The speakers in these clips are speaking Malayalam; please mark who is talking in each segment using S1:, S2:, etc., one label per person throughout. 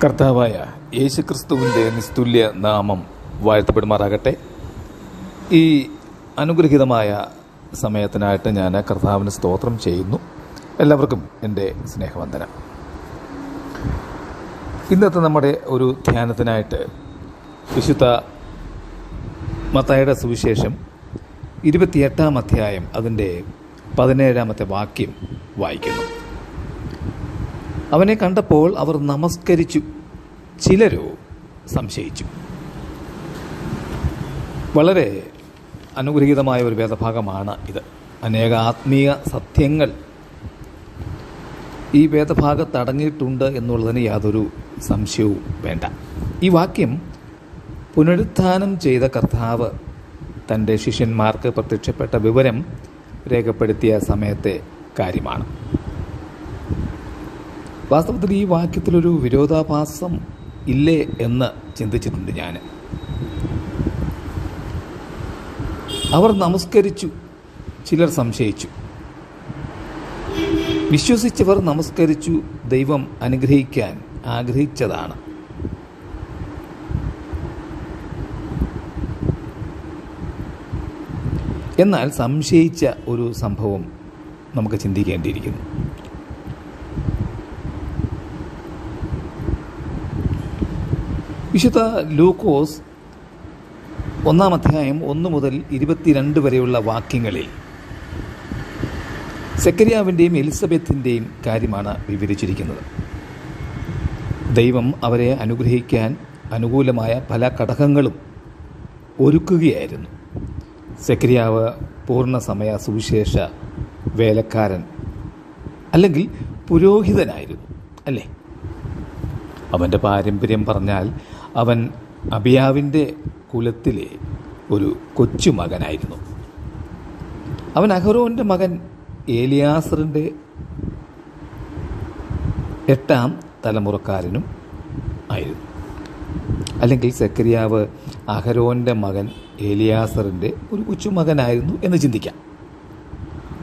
S1: കർത്താവായ യേശുക്രിസ്തുവിൻ്റെ നിസ്തുല്യ നാമം വാഴ്ത്തപ്പെടുമാറാകട്ടെ. ഈ അനുഗ്രഹീതമായ സമയത്തിനായിട്ട് ഞാൻ കർത്താവിന് സ്തോത്രം ചെയ്യുന്നു. എല്ലാവർക്കും എൻ്റെ സ്നേഹവന്ദനം. ഇന്നത്തെ നമ്മുടെ ഒരു ധ്യാനത്തിനായിട്ട് വിശുദ്ധ മത്തായിയുടെ സുവിശേഷം 28-ാം അധ്യായം അതിൻ്റെ 17-ാമത്തെ വാക്യം വായിക്കുന്നു. അവനെ കണ്ടപ്പോൾ അവർ നമസ്കരിച്ചു, ചിലരോ സംശയിച്ചു. വളരെ അനുഗ്രഹീതമായ ഒരു വേദഭാഗമാണ് ഇത്. അനേക ആത്മീയ സത്യങ്ങൾ ഈ വേദഭാഗത്ത് അടങ്ങിയിട്ടുണ്ട് എന്നുള്ളതിന് യാതൊരു സംശയവും വേണ്ട. ഈ വാക്യം പുനരുത്ഥാനം ചെയ്ത കർത്താവ് തൻ്റെ ശിഷ്യന്മാർക്ക് പ്രത്യക്ഷപ്പെട്ട വിവരം രേഖപ്പെടുത്തിയ സമയത്തെ കാര്യമാണ്. വാസ്തവത്തിൽ ഈ വാക്യത്തിലൊരു വിരോധാഭാസം ഇല്ലേ എന്ന് ചിന്തിച്ചിട്ടുണ്ട് ഞാൻ. അവർ നമസ്കരിച്ചു, ചിലർ സംശയിച്ചു. വിശ്വസിച്ചവർ നമസ്കരിച്ചു, ദൈവം അനുഗ്രഹിക്കാൻ ആഗ്രഹിച്ചതാണ്. എന്നാൽ സംശയിച്ച ഒരു സംഭവം നമുക്ക് ചിന്തിക്കേണ്ടിയിരിക്കുന്നു. വിശുദ്ധ ലൂക്കോസ് 1-ാം അധ്യായം 1 മുതൽ 22 വരെയുള്ള വാക്യങ്ങളിൽ സെക്കരിയാവിൻ്റെയും എലിസബത്തിൻ്റെയും കാര്യമാണ് വിവരിച്ചിരിക്കുന്നത്. ദൈവം അവരെ അനുഗ്രഹിക്കാൻ അനുകൂലമായ പല ഘടകങ്ങളും ഒരുക്കുകയായിരുന്നു. സെക്കരിയാവ് പൂർണ്ണസമയ സുവിശേഷ വേലക്കാരൻ അല്ലെങ്കിൽ പുരോഹിതനായിരുന്നു, അല്ലേ? അവൻ്റെ പാരമ്പര്യം പറഞ്ഞാൽ അവൻ അബിയാവിൻ്റെ കുലത്തിലെ ഒരു കൊച്ചുമകനായിരുന്നു. അവൻ അഹരോൻ്റെ മകൻ ഏലിയാസറിൻ്റെ 8-ാം തലമുറക്കാരനും ആയിരുന്നു. അല്ലെങ്കിൽ സെക്കരിയാവ് അഹരോൻ്റെ മകൻ ഏലിയാസറിൻ്റെ ഒരു കൊച്ചുമകനായിരുന്നു എന്ന് ചിന്തിക്കാം.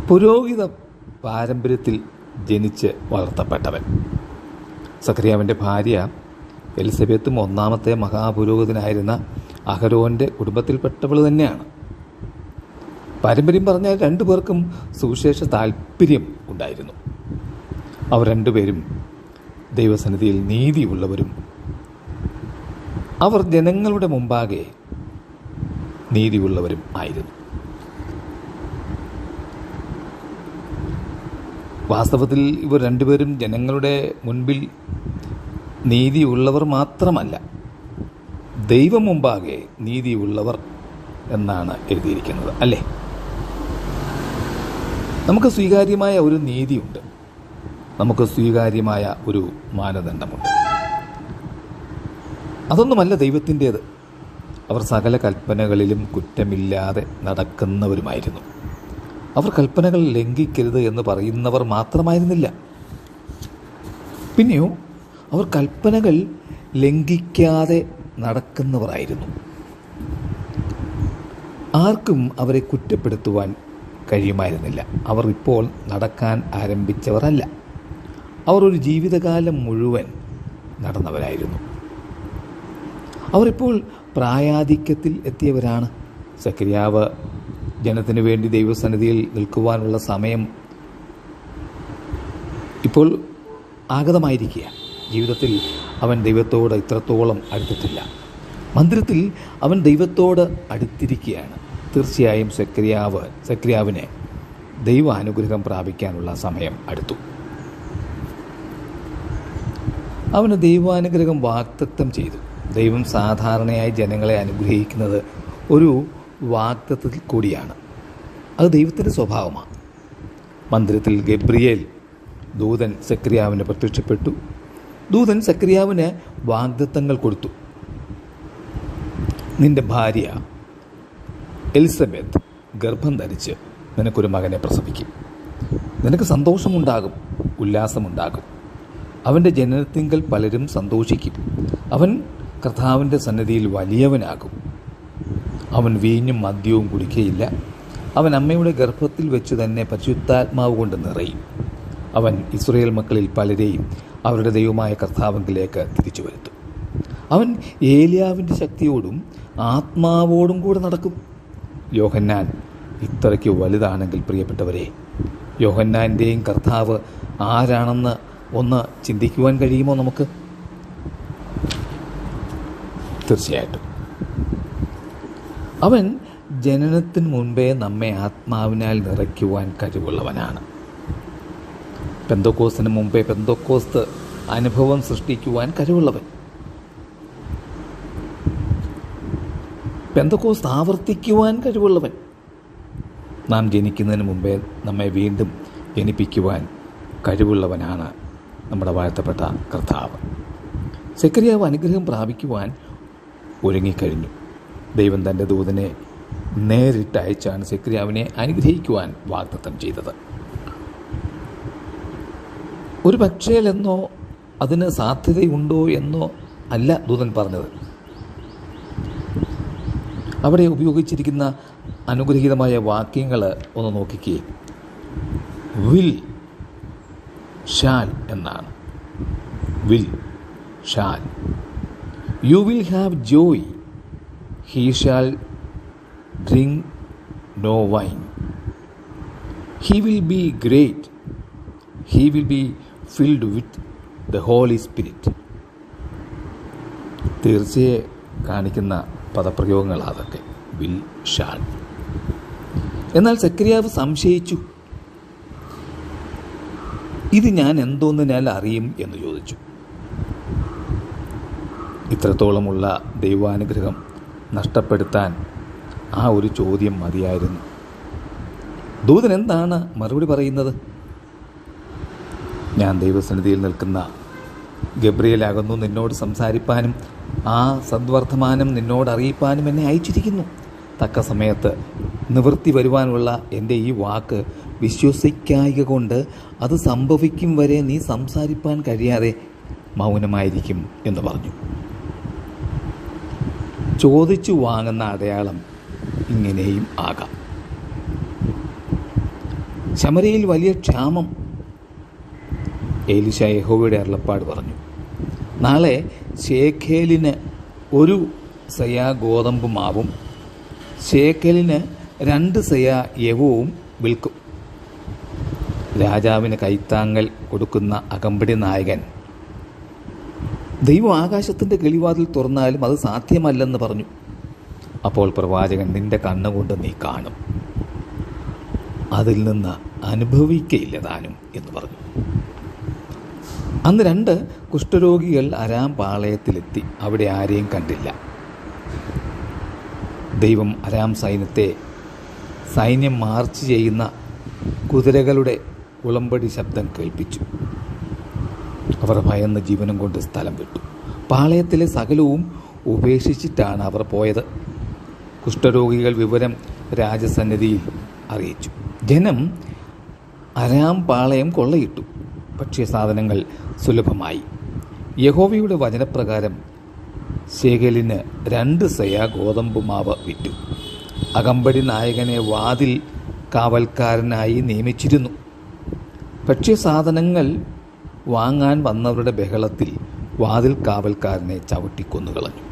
S1: പുരോഹിത പാരമ്പര്യത്തിൽ ജനിച്ച് വളർത്തപ്പെട്ടവൻ. സെക്കരിയാവിൻ്റെ ഭാര്യ എലിസബത്തും 1-ാമത്തെ മഹാപുരോഹിതനായിരുന്ന അഹരോൻ്റെ കുടുംബത്തിൽപ്പെട്ടവൾ തന്നെയാണ്. പാരമ്പര്യം പറഞ്ഞാൽ 2 പേർക്കും സുവിശേഷ താല്പര്യം ഉണ്ടായിരുന്നു. അവർ 2 പേരും ദൈവസന്നിധിയിൽ നീതിയുള്ളവരും അവർ ജനങ്ങളുടെ മുമ്പാകെ നീതിയുള്ളവരും ആയിരുന്നു. വാസ്തവത്തിൽ ഇവർ 2 പേരും ജനങ്ങളുടെ മുൻപിൽ നീതിയുള്ളവർ മാത്രമല്ല, ദൈവം മുമ്പാകെ നീതിയുള്ളവർ എന്നാണ് എഴുതിയിരിക്കുന്നത്, അല്ലേ? നമുക്ക് സ്വീകാര്യമായ ഒരു നീതിയുണ്ട്, നമുക്ക് സ്വീകാര്യമായ ഒരു മാനദണ്ഡമുണ്ട്. അതൊന്നുമല്ല ദൈവത്തിൻ്റേത്. അവർ സകല കൽപ്പനകളിലും കുറ്റമില്ലാതെ നടക്കുന്നവരുമായിരുന്നു. അവർ കൽപ്പനകൾ ലംഘിക്കരുത് എന്ന് പറയുന്നവർ മാത്രമായിരുന്നില്ല, പിന്നെയോ അവർ കൽപ്പനകൾ ലംഘിക്കാതെ നടക്കുന്നവരായിരുന്നു. ആർക്കും അവരെ കുറ്റപ്പെടുത്തുവാൻ കഴിയുമായിരുന്നില്ല. അവർ ഇപ്പോൾ നടക്കാൻ ആരംഭിച്ചവരല്ല, അവർ ഒരു ജീവിതകാലം മുഴുവൻ നടന്നവരായിരുന്നു. അവരിപ്പോൾ പ്രായാധിക്യത്തിൽ എത്തിയവരാണ്. സെക്കരിയാവ് ജനത്തിനു വേണ്ടി ദൈവസന്നിധിയിൽ നിൽക്കുവാനുള്ള സമയം ഇപ്പോൾ ആഗതമായിരിക്കുക. ജീവിതത്തിൽ അവൻ ദൈവത്തോട് ഇത്രത്തോളം അടുത്തിട്ടില്ല. മന്ദിരത്തിൽ അവൻ ദൈവത്തോട് അടുത്തിരിക്കുകയാണ്. തീർച്ചയായും സെക്കരിയാവിന് ദൈവാനുഗ്രഹം പ്രാപിക്കാനുള്ള സമയം അടുത്തു. അവന് ദൈവാനുഗ്രഹം വാഗ്ദത്തം ചെയ്തു. ദൈവം സാധാരണയായി ജനങ്ങളെ അനുഗ്രഹിക്കുന്നത് ഒരു വാഗ്ദത്തത്തിൽ കൂടിയാണ്. അത് ദൈവത്തിൻ്റെ സ്വഭാവമാണ്. മന്ദിരത്തിൽ ഗബ്രിയേൽ ദൂതൻ സെക്കരിയാവിന് പ്രത്യക്ഷപ്പെട്ടു. ദൂതൻ സെക്കരിയാവിന് വാഗ്ദത്തങ്ങൾ കൊടുത്തു. നിന്റെ ഭാര്യ എലിസബത്ത് ഗർഭം ധരിച്ച് നിനക്കൊരു മകനെ പ്രസവിക്കും. നിനക്ക് സന്തോഷമുണ്ടാകും, ഉല്ലാസമുണ്ടാകും. അവൻ്റെ ജനനത്തിങ്കൽ പലരും സന്തോഷിക്കും. അവൻ കർത്താവിൻ്റെ സന്നിധിയിൽ വലിയവനാകും. അവൻ വീഞ്ഞും മദ്യവും കുടിക്കുകയില്ല. അവൻ അമ്മയുടെ ഗർഭത്തിൽ വെച്ച് തന്നെ പരിശുദ്ധാത്മാവ് കൊണ്ട് നിറയും. അവൻ ഇസ്രായേൽ മക്കളിൽ പലരെയും അവരുടെ ദൈവമായ കർത്താവിലേക്ക് തിരിച്ചു വരുത്തും. അവൻ ഏലിയാവിൻ്റെ ശക്തിയോടും ആത്മാവോടും കൂടെ നടക്കും. യോഹന്നാൻ ഇത്രയ്ക്ക് വലുതാണെങ്കിൽ പ്രിയപ്പെട്ടവരെ, യോഹന്നാൻ്റെയും കർത്താവ് ആരാണെന്ന് ഒന്ന് ചിന്തിക്കുവാൻ കഴിയുമോ നമുക്ക്? തീർച്ചയായിട്ടും അവൻ ജനനത്തിന് മുൻപേ നമ്മെ ആത്മാവിനാൽ നിറയ്ക്കുവാൻ കഴിവുള്ളവനാണ്. പെന്തക്കോസ്തിന് മുമ്പേ പെന്തക്കോസ്ത് അനുഭവം സൃഷ്ടിക്കുവാൻ കഴിവുള്ളവൻ. പെന്തക്കോസ്ത് ആവർത്തിക്കുവാൻ കഴിവുള്ളവൻ. നാം ജനിക്കുന്നതിന് മുമ്പേ നമ്മെ വീണ്ടും ജനിപ്പിക്കുവാൻ കഴിവുള്ളവനാണ് നമ്മുടെ വാഴ്ത്തപ്പെട്ട കർത്താവ്. സെക്കറിയാവ് അനുഗ്രഹം പ്രാപിക്കുവാൻ ഒരുങ്ങിക്കഴിഞ്ഞു. ദൈവം തൻ്റെ ദൂതനെ നേരിട്ട് അയച്ചാണ് സെക്കറിയാവിനെ അനുഗ്രഹിക്കുവാൻ വാഗ്ദത്തം ചെയ്തത്. ഒരു പക്ഷേലെന്നോ അതിന് സാധ്യതയുണ്ടോ എന്നോ അല്ല ദൂതൻ പറഞ്ഞത്. അവിടെ ഉപയോഗിച്ചിരിക്കുന്ന അനുഗ്രഹീതമായ വാക്യങ്ങൾ ഒന്ന് നോക്കിക്കേ. വിൽ, ഷാൽ എന്നാണ്. Will, shall. You will have joy, he shall drink no wine. He will be great, he will be filled with the holy spirit. തീർച്ചയെ കാണിക്കുന്ന പദപ്രയോഗങ്ങൾ അതൊക്കെ. Will, shall. എന്നാൽ സെക്കറിയാവ് സംശയിച്ചു. ഇത് ഞാൻ എന്തോന്നിനാൽ അറിയും എന്ന് ചോദിച്ചു. ഇത്രത്തോളമുള്ള ദൈവാനുഗ്രഹം നഷ്ടപ്പെടുത്താൻ ആ ഒരു ചോദ്യം മതിയായിരുന്നു. ദൂതൻ എന്താണ് മറുപടി പറയുന്നത്? ഞാൻ ദൈവസന്നിധിയിൽ നിൽക്കുന്ന ഗബ്രിയേലാകുന്നു, നിന്നോട് സംസാരിപ്പാനും ആ സദ്വർത്തമാനം നിന്നോട് അറിയിപ്പാനും എന്നെ അയച്ചിരിക്കുന്നു. തക്ക സമയത്ത് നിവൃത്തി വരുവാനുള്ള എൻ്റെ ഈ വാക്ക് വിശ്വസിക്കായ്ക കൊണ്ട് അത് സംഭവിക്കും വരെ നീ സംസാരിപ്പാൻ കഴിയാതെ മൗനമായിരിക്കും എന്ന് പറഞ്ഞു. ചോദിച്ചു വാങ്ങുന്ന അടയാളം ഇങ്ങനെയും ആകാം. ശമര്യയിൽ വലിയ ക്ഷാമം. എലീശ യഹോവയുടെ അരുളപ്പാട് പറഞ്ഞു, നാളെ ശേഖേലിന് 1 സെയാ ഗോതമ്പ് മാവും ശേഖേലിന് 2 സെയാ യവവും വിൽക്കും. രാജാവിന് കൈത്താങ്ങൽ കൊടുക്കുന്ന അകമ്പടി നായകൻ, ദൈവം ആകാശത്തിൻ്റെ കിളിവാതിൽ തുറന്നാലും അത് സാധ്യമല്ലെന്ന് പറഞ്ഞു. അപ്പോൾ പ്രവാചകൻ, നിന്റെ കണ്ണുകൊണ്ട് നീ കാണും, അതിൽ നിന്ന് അനുഭവിക്കയില്ല താനും എന്ന് പറഞ്ഞു. അന്ന് 2 കുഷ്ഠരോഗികൾ അരാം പാളയത്തിലെത്തി. അവിടെ ആരെയും കണ്ടില്ല. ദൈവം അരാം സൈന്യം മാർച്ച് ചെയ്യുന്ന കുതിരകളുടെ ഉളമ്പടി ശബ്ദം കേൾപ്പിച്ചു. അവർ ഭയന്ന് ജീവനം കൊണ്ട് സ്ഥലം വിട്ടു. പാളയത്തിലെ സകലവും ഉപേക്ഷിച്ചിട്ടാണ് അവർ പോയത്. കുഷ്ഠരോഗികൾ വിവരം രാജസന്നിധിയിൽ അറിയിച്ചു. ജനം അരാം പാളയം കൊള്ളയിട്ടു. ഭക്ഷ്യസാധനങ്ങൾ സുലഭമായി. യഹോവയുടെ വചനപ്രകാരം ശേഖലിന് 2 സെയാ ഗോതമ്പ് മാവ് വിറ്റു. അകമ്പടി നായകനെ വാതിൽ കാവൽക്കാരനായി നിയമിച്ചിരുന്നു. ഭക്ഷ്യസാധനങ്ങൾ വാങ്ങാൻ വന്നവരുടെ ബഹളത്തിൽ വാതിൽ കാവൽക്കാരനെ ചവിട്ടിക്കൊന്നുകളഞ്ഞു.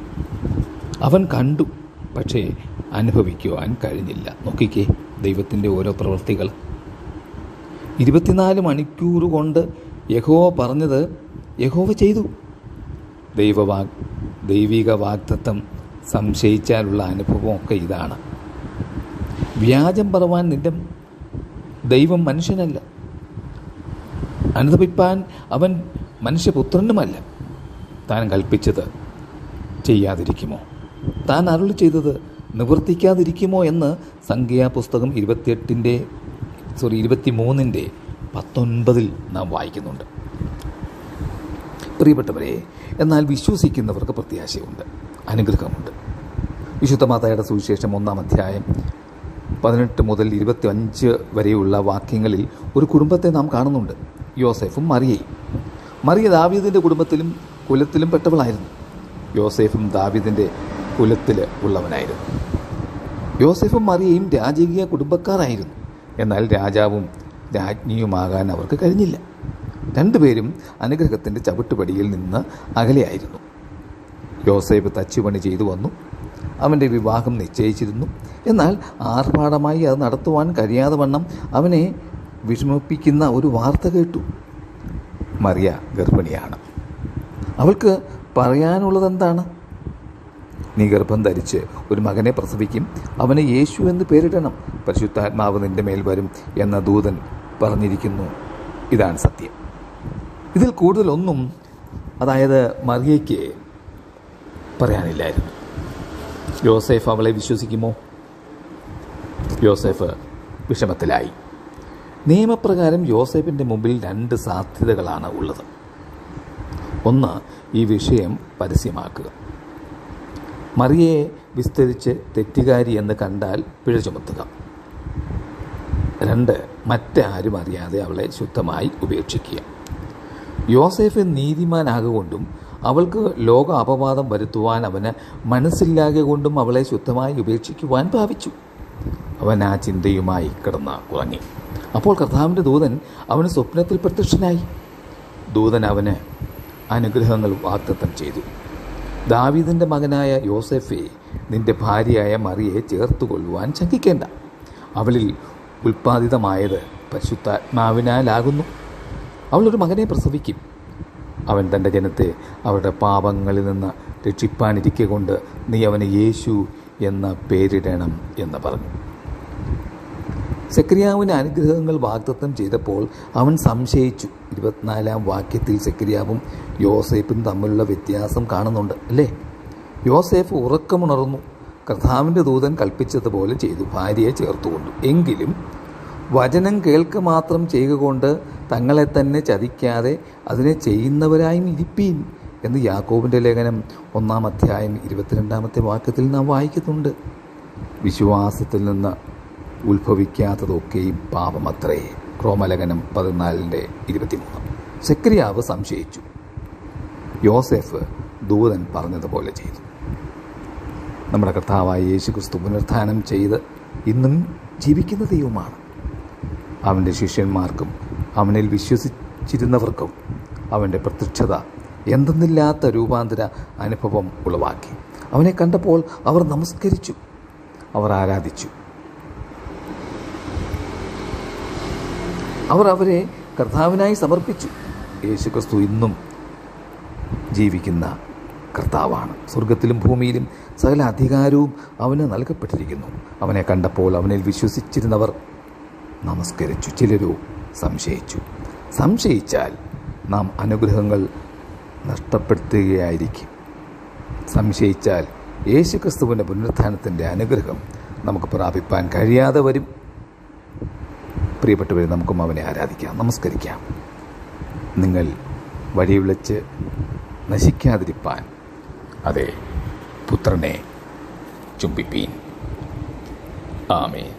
S1: അവൻ കണ്ടു, പക്ഷേ അനുഭവിക്കുവാൻ കഴിഞ്ഞില്ല. നോക്കിക്കേ ദൈവത്തിൻ്റെ ഓരോ പ്രവൃത്തികൾ. 24 മണിക്കൂർ കൊണ്ട് യഹോവ പറഞ്ഞത് യഹോവ ചെയ്തു. ദൈവിക വാഗ്ദത്തം സംശയിച്ചാലുള്ള അനുഭവമൊക്കെ ഇതാണ്. വ്യാജം പറവാൻ നിന്റെ ദൈവം മനുഷ്യനല്ല, അനുതപിപ്പാൻ അവൻ മനുഷ്യപുത്രനുമല്ല. താൻ കൽപ്പിച്ചത് ചെയ്യാതിരിക്കുമോ? താൻ അരുളി ചെയ്തത് നിവർത്തിക്കാതിരിക്കുമോ എന്ന് സംഖ്യാപുസ്തകം 23:19 നാം വായിക്കുന്നുണ്ട്. പ്രിയപ്പെട്ടവരെ, എന്നാൽ വിശ്വസിക്കുന്നവർക്ക് പ്രത്യാശയുണ്ട്, അനുഗ്രഹമുണ്ട്. വിശുദ്ധ മത്തായിയുടെ സുവിശേഷം 1-ാം അധ്യായം 18 മുതൽ 25 വരെയുള്ള വാക്യങ്ങളിൽ ഒരു കുടുംബത്തെ നാം കാണുന്നുണ്ട്. യോസേഫും മറിയയും. മറിയ ദാവീദിൻ്റെ കുലത്തിലും പെട്ടവളായിരുന്നു. യോസേഫും ദാവീദിൻ്റെ കുലത്തിൽ ഉള്ളവനായിരുന്നു. യോസേഫും മറിയയും രാജകീയ കുടുംബക്കാരായിരുന്നു. എന്നാൽ രാജാവും രാജ്ഞിയുമാകാൻ അവർക്ക് കഴിഞ്ഞില്ല. രണ്ടുപേരും അനുഗ്രഹത്തിൻ്റെ ചവിട്ടുപടിയിൽ നിന്ന് അകലെയായിരുന്നു. യോസേഫ് തച്ചുപണി ചെയ്തു വന്നു. അവൻ്റെ വിവാഹം നിശ്ചയിച്ചിരുന്നു. എന്നാൽ ആർഭാടമായി അത് നടത്തുവാൻ കഴിയാതെ വണ്ണം അവനെ വിഷമിപ്പിക്കുന്ന ഒരു വാർത്ത കേട്ടു. മറിയ ഗർഭിണിയാണ്. അവൾക്ക് പറയാനുള്ളതെന്താണ്? നീ ഗർഭം ധരിച്ച് ഒരു മകനെ പ്രസവിക്കും, അവന് യേശു എന്ന് പേരിടണം, പരിശുദ്ധാത്മാവ് നിന്റെ മേൽ വരും എന്ന ദൂതൻ പറഞ്ഞിരിക്കുന്നു. ഇതാണ് സത്യം. ഇതിൽ കൂടുതലൊന്നും അതായത് മറിയയ്ക്ക് പറയാനില്ലായിരുന്നു. യോസേഫ് അവളെ വിശ്വസിക്കുമോ? യോസേഫ് വിഷമത്തിലായി. നിയമപ്രകാരം യോസേഫിൻ്റെ മുമ്പിൽ 2 സാധ്യതകളാണ് ഉള്ളത്. ഒന്ന്, ഈ വിഷയം പരസ്യമാക്കുക. മറിയയെ വിസ്തരിച്ച് തെറ്റുകാരി എന്ന് കണ്ടാൽ പിഴ ചുമത്തുക. 2, മറ്റാരും അറിയാതെ അവളെ ശുദ്ധമായി ഉപേക്ഷിക്കുക. യോസേഫ് നീതിമാനാകൊണ്ടും അവൾക്ക് ലോക അപവാദം വരുത്തുവാൻ അവന് മനസ്സില്ലാകെ കൊണ്ടും അവളെ ശുദ്ധമായി ഉപേക്ഷിക്കുവാൻ ഭാവിച്ചു. അവൻ ആ ചിന്തയുമായി കിടന്ന് ഉറങ്ങി. അപ്പോൾ കർത്താവിൻ്റെ ദൂതൻ അവന് സ്വപ്നത്തിൽ പ്രത്യക്ഷനായി. ദൂതൻ അവന് അനുഗ്രഹങ്ങൾ വാഗ്ദത്തം ചെയ്തു. ദാവീദിൻ്റെ മകനായ യോസേഫെ, നിന്റെ ഭാര്യയായ മറിയയെ ചേർത്തുകൊള്ളുവാൻ ശങ്കിക്കേണ്ട. അവളിൽ ഉൽപ്പാദിതമായത് പരിശുദ്ധാത്മാവിനാലാകുന്നു. അവളൊരു മകനെ പ്രസവിക്കും. അവൻ തൻ്റെ ജനത്തെ അവരുടെ പാപങ്ങളിൽ നിന്ന് രക്ഷിപ്പാനിരിക്കെ കൊണ്ട് നീ അവന് യേശു എന്ന പേരിടണം എന്ന് പറഞ്ഞു. സെക്കരിയാവിന് അനുഗ്രഹങ്ങൾ വാഗ്ദത്തം ചെയ്തപ്പോൾ അവൻ സംശയിച്ചു. 24-ാം വാക്യത്തിൽ സെക്കരിയാവും യോസേഫും തമ്മിലുള്ള വ്യത്യാസം കാണുന്നുണ്ട് അല്ലേ? യോസേഫ് ഉറക്കമുണർന്നു. കർത്താവിൻ്റെ ദൂതൻ കൽപ്പിച്ചതുപോലെ ചെയ്തു, ഭാര്യയെ ചേർത്തുകൊണ്ടു. എങ്കിലും വചനം കേൾക്ക മാത്രം ചെയ്യുക കൊണ്ട് തങ്ങളെ തന്നെ ചതിക്കാതെ അതിനെ ചെയ്യുന്നവരായും ഇരിപ്പീൻ എന്ന് യാക്കോബിൻ്റെ ലേഖനം 1-ാം അധ്യായം 22-ാമത്തെ വാക്യത്തിൽ നാം വായിക്കുന്നുണ്ട്. വിശ്വാസത്തിൽ നിന്ന് ഉത്ഭവിക്കാത്തതൊക്കെയും പാപമത്രേ. റോമലേഖനം 14:23. സെക്കരിയാവ് സംശയിച്ചു. യോസേഫ് ദൂതൻ പറഞ്ഞതുപോലെ ചെയ്തു. നമ്മുടെ കർത്താവായ യേശുക്രിസ്തു പുനരുത്ഥാനം ചെയ്ത് ഇന്നും ജീവിക്കുന്ന ദൈവമാണ്. അവൻ്റെ ശിഷ്യന്മാർക്കും അവനിൽ വിശ്വസിച്ചിരുന്നവർക്കും അവൻ്റെ പ്രത്യക്ഷത എന്തെന്നില്ലാത്ത രൂപാന്തര അനുഭവം ഉളവാക്കി. അവനെ കണ്ടപ്പോൾ അവർ നമസ്കരിച്ചു, അവർ ആരാധിച്ചു. അവർ അവരെ കർത്താവിനായി സമർപ്പിച്ചു. യേശുക്രിസ്തു ഇന്നും ജീവിക്കുന്ന കർത്താവാണ്. സ്വർഗത്തിലും ഭൂമിയിലും സകല അധികാരവും അവന് നൽകപ്പെട്ടിരിക്കുന്നു. അവനെ കണ്ടപ്പോൾ അവനിൽ വിശ്വസിച്ചിരുന്നവർ നമസ്കരിച്ചു, ചിലരോ സംശയിച്ചു. സംശയിച്ചാൽ നാം അനുഗ്രഹങ്ങൾ നഷ്ടപ്പെടുത്തുകയായിരിക്കും. സംശയിച്ചാൽ യേശുക്രിസ്തുവിൻ്റെ പുനരുത്ഥാനത്തിൻ്റെ അനുഗ്രഹം നമുക്ക് പ്രാപിപ്പാൻ കഴിയാതെ വരും. പ്രിയപ്പെട്ടവരെ, നമുക്കും അവനെ ആരാധിക്കാം, നമസ്കരിക്കാം. നിങ്ങൾ വഴി വിളിച്ച് നശിക്കാതിരിപ്പാൻ അതെ പുത്രനെ ചുംബിപ്പീൻ. ആമേൻ.